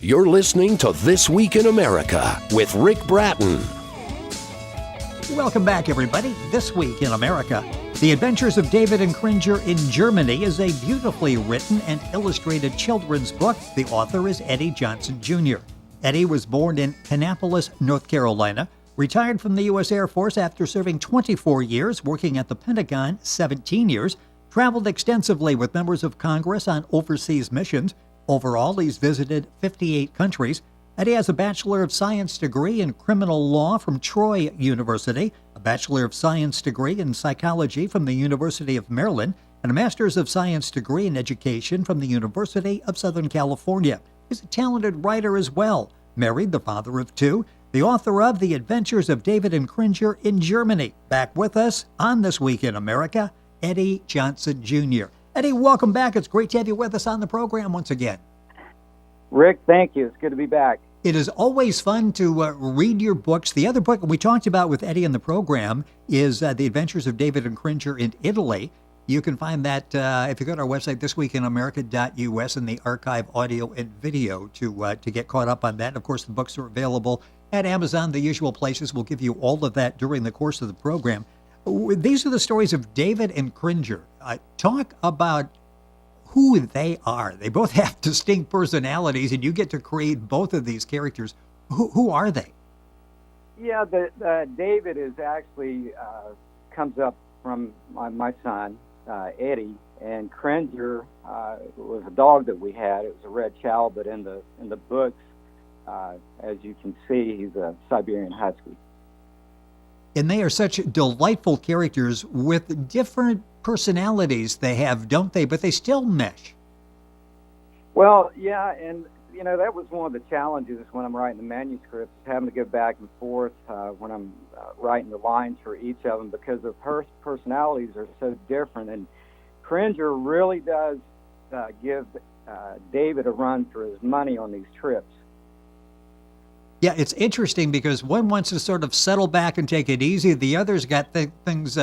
You're listening to This Week in America with Rick Bratton. Welcome back, everybody. This Week in America, The Adventures of David and Kringer in Germany is a beautifully written and illustrated children's book. The author is Eddie Johnson, Jr. Eddie was born in Kannapolis, North Carolina, retired from the U.S. Air Force after serving 24 years, working at the Pentagon 17 years, traveled extensively with members of Congress on overseas missions. Overall, he's visited 58 countries, and he has a Bachelor of Science degree in criminal law from Troy University, a Bachelor of Science degree in psychology from the University of Maryland, and a Master's of Science degree in education from the University of Southern California. He's a talented writer as well, married, the father of two, the author of The Adventures of David and Kringer in Germany. Back with us on This Week in America, Eddie Johnson, Jr. Eddie, welcome back. It's great to have you with us on the program once again. Rick, thank you. It's good to be back. It is always fun to read your books. The other book we talked about with Eddie in the program is The Adventures of David and Kringer in Italy. You can find that if you go to our website, thisweekinamerica.us, in the archive audio and video to get caught up on that. And of course, the books are available at Amazon, the usual places. We'll give you all of that during the course of the program. These are the stories of David and Kringer. Talk about who they are. They both have distinct personalities, and you get to create both of these characters. Who are they? Yeah, David is actually comes up from my son, Eddie, and Kringer was a dog that we had. It was a red chow, but in the books, as you can see, he's a Siberian Husky. And they are such delightful characters with different personalities they have, don't they? But they still mesh. Well, yeah, and that was one of the challenges when I'm writing the manuscripts, having to go back and forth when I'm writing the lines for each of them, because their personalities are so different. And Kringer really does give David a run for his money on these trips. Yeah, it's interesting because one wants to sort of settle back and take it easy. The other's got things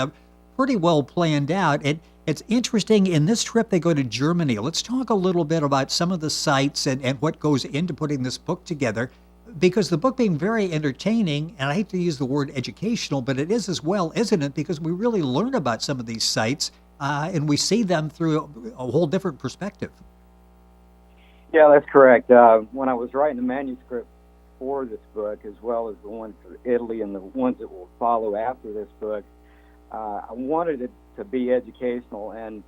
pretty well planned out. It's interesting. In this trip, they go to Germany. Let's talk a little bit about some of the sites and what goes into putting this book together, because the book being very entertaining, and I hate to use the word educational, but it is as well, isn't it? Because we really learn about some of these sites and we see them through a whole different perspective. Yeah, that's correct. When I was writing the manuscript for this book, as well as the ones for Italy and the ones that will follow after this book, I wanted it to be educational, and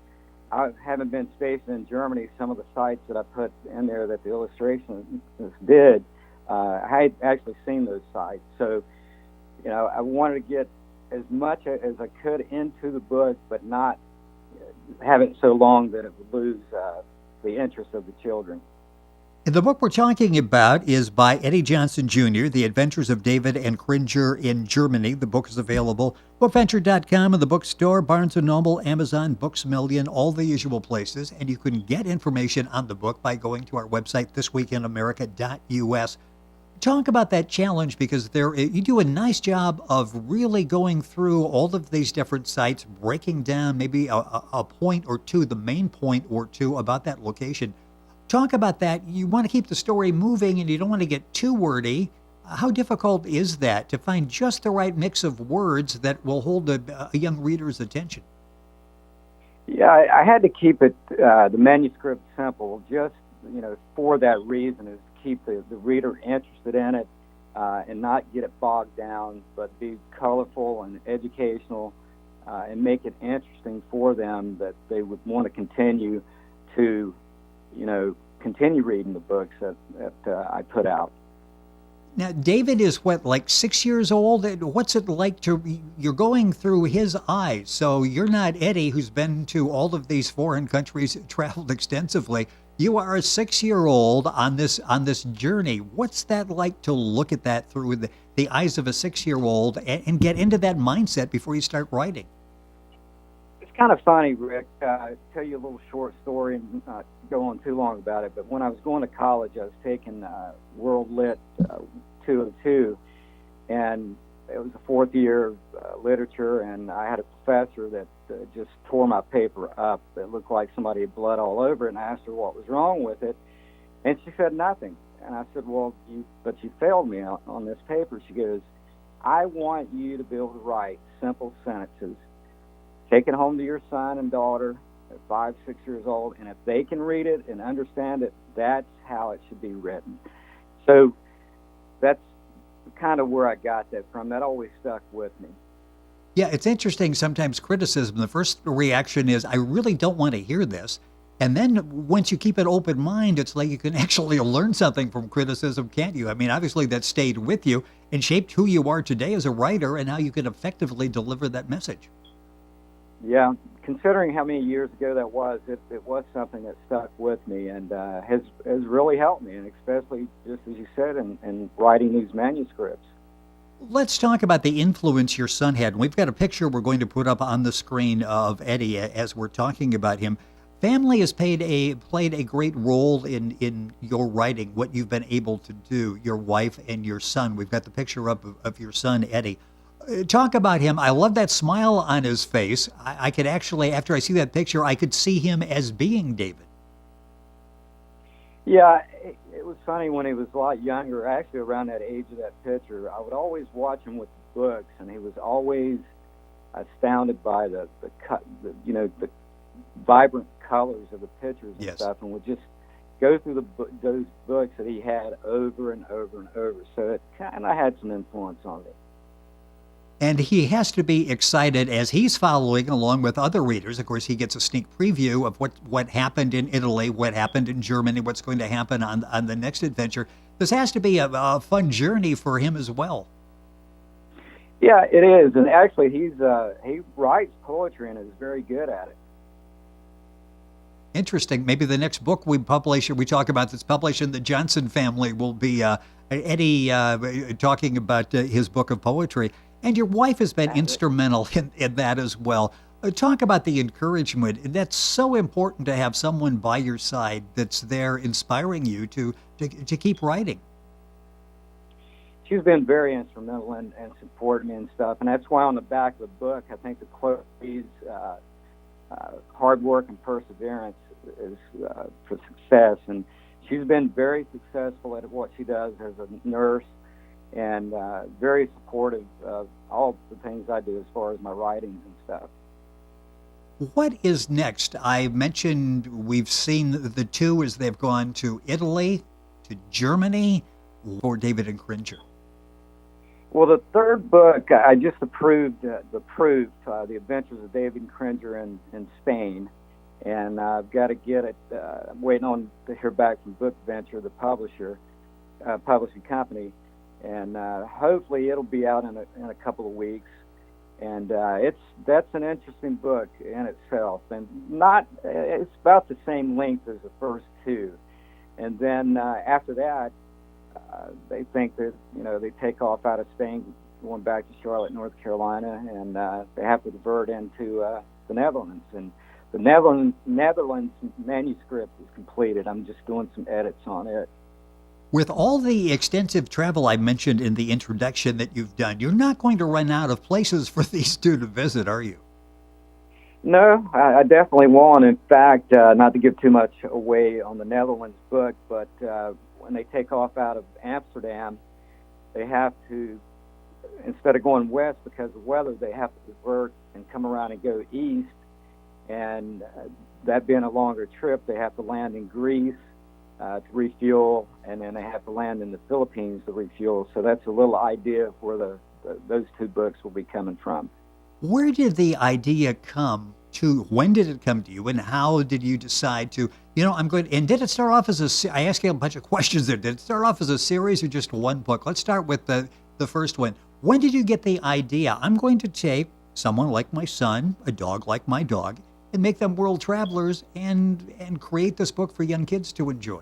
I haven't been stationed in Germany. Some of the sites that I put in there that the illustrations did, I had actually seen those sites. So, I wanted to get as much as I could into the book, but not have it so long that it would lose the interest of the children. The book we're talking about is by Eddie Johnson, Jr., The Adventures of David and Kringer in Germany. The book is available bookventure.com, in the bookstore, Barnes & Noble, Amazon, Books A Million, all the usual places. And you can get information on the book by going to our website, thisweekinamerica.us. Talk about that challenge, because you do a nice job of really going through all of these different sites, breaking down maybe a point or two, the main point or two about that location. Talk about that. You want to keep the story moving and you don't want to get too wordy. How difficult is that to find just the right mix of words that will hold a young reader's attention? Yeah, I had to keep it, the manuscript, simple, just, for that reason, is to keep the reader interested in it and not get it bogged down, but be colorful and educational and make it interesting for them, that they would want to continue reading the books that I put out. Now, David is like 6 years old? What's it like you're going through his eyes, so you're not Eddie, who's been to all of these foreign countries, traveled extensively. You are a 6-year-old on this journey. What's that like to look at that through the eyes of a 6-year-old and get into that mindset before you start writing? It's kind of funny, Rick. I'll tell you a little short story and not go on too long about it. But when I was going to college, I was taking World Lit 202, and it was the fourth year of literature, and I had a professor that just tore my paper up. It looked like somebody had blood all over it, and I asked her what was wrong with it, and she said nothing. And I said, well, but you failed me on this paper. She goes, I want you to be able to write simple sentences. Take it home to your son and daughter at 5, 6 years old, and if they can read it and understand it, that's how it should be written. So that's kind of where I got that from. That always stuck with me. Yeah, it's interesting. Sometimes criticism, the first reaction is, I really don't want to hear this. And then once you keep an open mind, it's like you can actually learn something from criticism, can't you? I mean, obviously that stayed with you and shaped who you are today as a writer and how you can effectively deliver that message. Yeah, considering how many years ago that was, it was something that stuck with me and has really helped me, and especially, just as you said, in writing these manuscripts. Let's talk about the influence your son had. And we've got a picture we're going to put up on the screen of Eddie as we're talking about him. Family has played a great role in your writing, what you've been able to do, your wife and your son. We've got the picture up of your son, Eddie. Talk about him. I love that smile on his face. I could actually, after I see that picture, I could see him as being David. Yeah, it was funny when he was a lot younger, actually around that age of that picture. I would always watch him with the books, and he was always astounded by the vibrant colors of the pictures and stuff, and would just go through those books that he had over and over and over. So it kind of had some influence on me. And he has to be excited as he's following along with other readers. Of course, he gets a sneak preview of what happened in Italy, what happened in Germany, what's going to happen on the next adventure. This has to be a fun journey for him as well. Yeah, it is. And actually, he writes poetry and is very good at it. Interesting. Maybe the next book we publish, or we talk about that's published in the Johnson family, will be Eddie talking about his book of poetry. And your wife has been instrumental in that as well. Talk about the encouragement. That's so important to have someone by your side that's there inspiring you to keep writing. She's been very instrumental in supporting me and stuff. And that's why on the back of the book, I think the quote is hard work and perseverance is for success. And she's been very successful at what she does as a nurse, and very supportive of all the things I do as far as my writings and stuff. What is next? I mentioned we've seen the two as they've gone to Italy, to Germany, for David and Kringer. Well, the third book, I just approved The Adventures of David and Kringer in Spain. And I've got to get it. I'm waiting on to hear back from Book Venture, the publishing company. And hopefully it'll be out in a couple of weeks. And that's an interesting book in itself, and it's about the same length as the first two. And then after that, they think that they take off out of Spain, going back to Charlotte, North Carolina, and they have to divert into the Netherlands. And the Netherlands manuscript is completed. I'm just doing some edits on it. With all the extensive travel I mentioned in the introduction that you've done, you're not going to run out of places for these two to visit, are you? No, I definitely won't. In fact, not to give too much away on the Netherlands book, but when they take off out of Amsterdam, they have to, instead of going west because of weather, they have to divert and come around and go east. And that being a longer trip, they have to land in Greece to refuel, and then they have to land in the Philippines to refuel. So that's a little idea of where those two books will be coming from. Where did the idea come to? When did it come to you, and how did you decide to, I'm going to, and did it start off as I asked you a bunch of questions there. Did it start off as a series or just one book? Let's start with the first one. When did you get the idea, I'm going to take someone like my son, a dog like my dog, and make them world travelers and create this book for young kids to enjoy?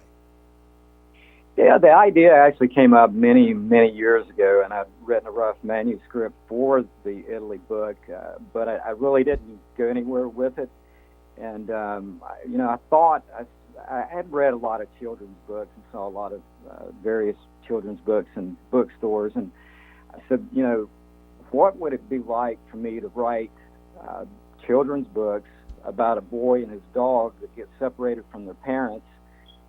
Yeah, the idea actually came up many, many years ago, and I'd written a rough manuscript for the Italy book, but I really didn't go anywhere with it. And, I thought I had read a lot of children's books and saw a lot of various children's books in bookstores, and I said, what would it be like for me to write children's books about a boy and his dog that get separated from their parents?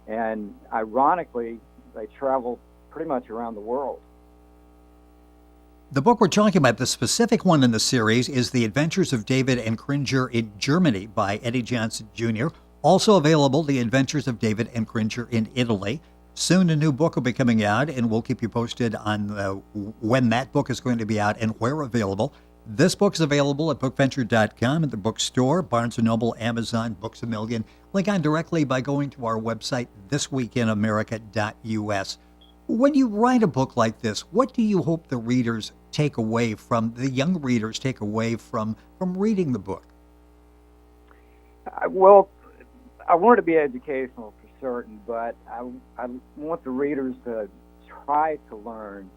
And ironically, they travel pretty much around the world. The book we're talking about, the specific one in the series, is The Adventures of David and Kringer in Germany by Eddie Johnson Jr. Also available, The Adventures of David and Kringer in Italy. Soon a new book will be coming out, and we'll keep you posted on when that book is going to be out and where available. This book is available at bookventure.com, at the bookstore, Barnes & Noble, Amazon, Books A Million. Link on directly by going to our website, thisweekinamerica.us. When you write a book like this, what do you hope the readers take away from, the young readers take away from reading the book? Well, I want it to be educational for certain, but I want the readers to try to learn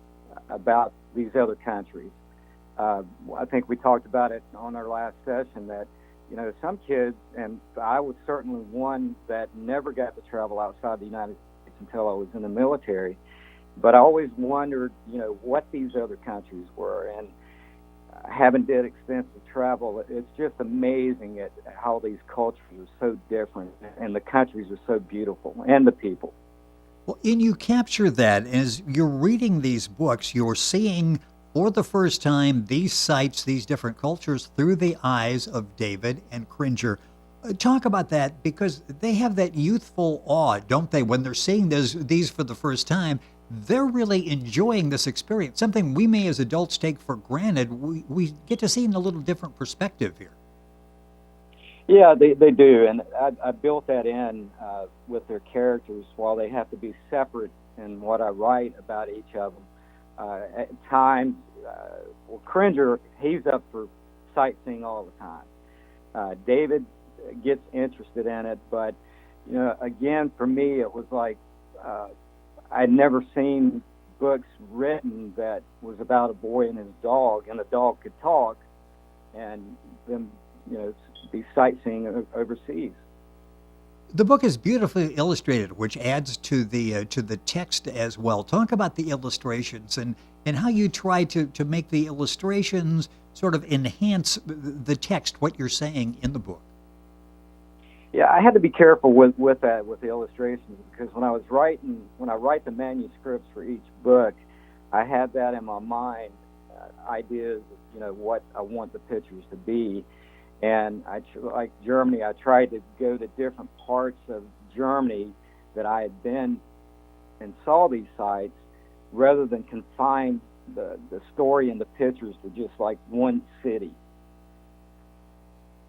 about these other countries. I think we talked about it on our last session that, some kids, and I was certainly one that never got to travel outside the United States until I was in the military, but I always wondered, what these other countries were, and having did extensive travel, it's just amazing at how these cultures are so different, and the countries are so beautiful, and the people. Well, and you capture that as you're reading these books, you're seeing for the first time these sites, these different cultures through the eyes of David and Kringer. Talk about that, because they have that youthful awe, don't they? When they're seeing these for the first time, they're really enjoying this experience, something we may as adults take for granted. We get to see in a little different perspective here. Yeah, they do, and I built that in with their characters while they have to be separate in what I write about each of them. At times, Kringer, he's up for sightseeing all the time. David gets interested in it, but, again, for me, it was like I'd never seen books written that was about a boy and his dog, and the dog could talk, and them, be sightseeing overseas. The book is beautifully illustrated, which adds to the text as well. Talk about the illustrations and how you try to make the illustrations sort of enhance the text, what you're saying in the book. Yeah, I had to be careful with that, with the illustrations, because when I write the manuscripts for each book, I had that in my mind, ideas of, what I want the pictures to be. And like Germany, I tried to go to different parts of Germany that I had been and saw these sites, rather than confine the story and the pictures to just like one city.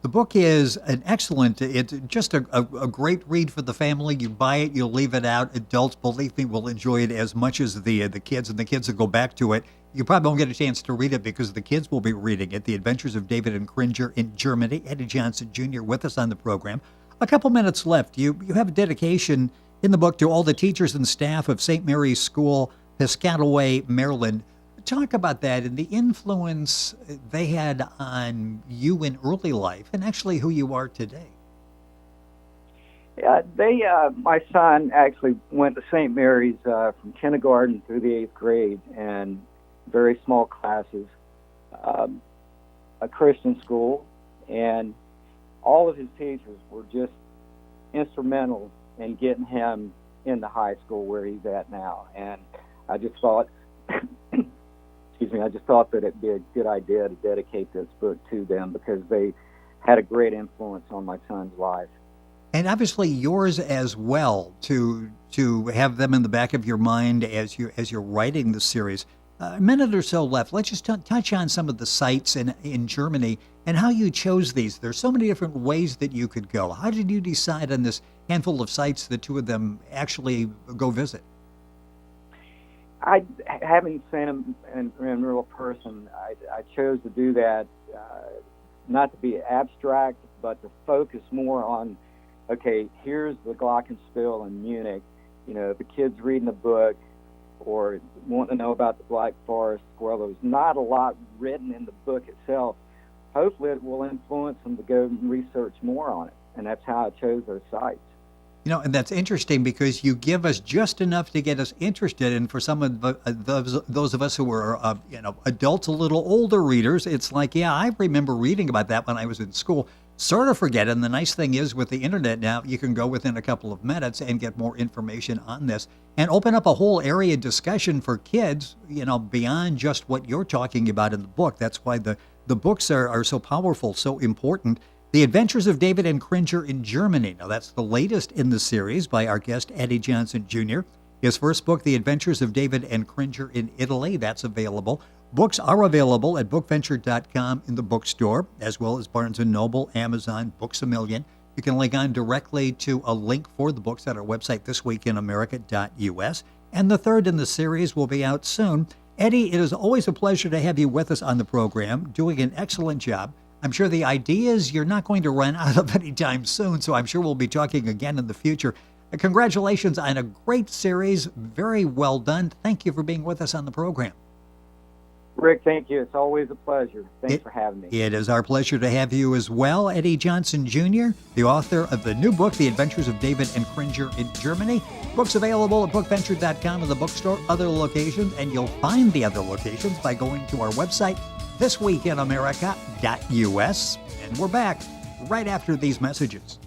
The book is an excellent, it's just a great read for the family. You buy it, you'll leave it out. Adults, believe me, will enjoy it as much as the kids, and the kids will go back to it. You probably won't get a chance to read it because the kids will be reading it. The Adventures of David and Kringer in Germany. Eddie Johnson Jr. with us on the program. A couple minutes left. You have a dedication in the book to all the teachers and staff of St. Mary's School, Piscataway, Maryland. Talk about that and the influence they had on you in early life and actually who you are today. Yeah, my son actually went to St. Mary's from kindergarten through the 8th grade, and very small classes, a Christian school, and all of his teachers were just instrumental in getting him into high school where he's at now. And I just thought, that it'd be a good idea to dedicate this book to them, because they had a great influence on my son's life. And obviously yours as well, to have them in the back of your mind as you're writing the series. A minute or so left. Let's just touch on some of the sites in Germany and how you chose these. There's so many different ways that you could go. How did you decide on this handful of sites the two of them actually go visit? I haven't seen them in real person. I chose to do that, not to be abstract, but to focus more on, okay, here's the Glockenspiel in Munich. The kids reading a book or want to know about the Black Forest. Well, there's not a lot written in the book itself. Hopefully it will influence them to go and research more on it, and that's how I chose those sites. And that's interesting because you give us just enough to get us interested. And for some of those of us who are, adults, a little older readers, it's like, yeah, I remember reading about that when I was in school. sort of forget. And the nice thing is with the internet now, you can go within a couple of minutes and get more information on this and open up a whole area discussion for kids, beyond just what you're talking about in the book. That's why the books are so powerful, so important. The Adventures of David and Kringer in Germany. Now, that's the latest in the series by our guest, Eddie Johnson Jr. His first book, The Adventures of David and Kringer in Italy, that's available. Books are available at bookventure.com in the bookstore, as well as Barnes & Noble, Amazon, Books A Million. You can link on directly to a link for the books at our website, thisweekinamerica.us. And the third in the series will be out soon. Eddie, it is always a pleasure to have you with us on the program, doing an excellent job. I'm sure the ideas you're not going to run out of anytime soon, so I'm sure we'll be talking again in the future. Congratulations on a great series. Very well done. Thank you for being with us on the program. Rick, thank you. It's always a pleasure. Thanks for having me. It is our pleasure to have you as well. Eddie Johnson Jr., the author of the new book, The Adventures of David and Kringer in Germany. Books available at bookventure.com in the bookstore, other locations, and you'll find the other locations by going to our website, thisweekinamerica.us. And we're back right after these messages.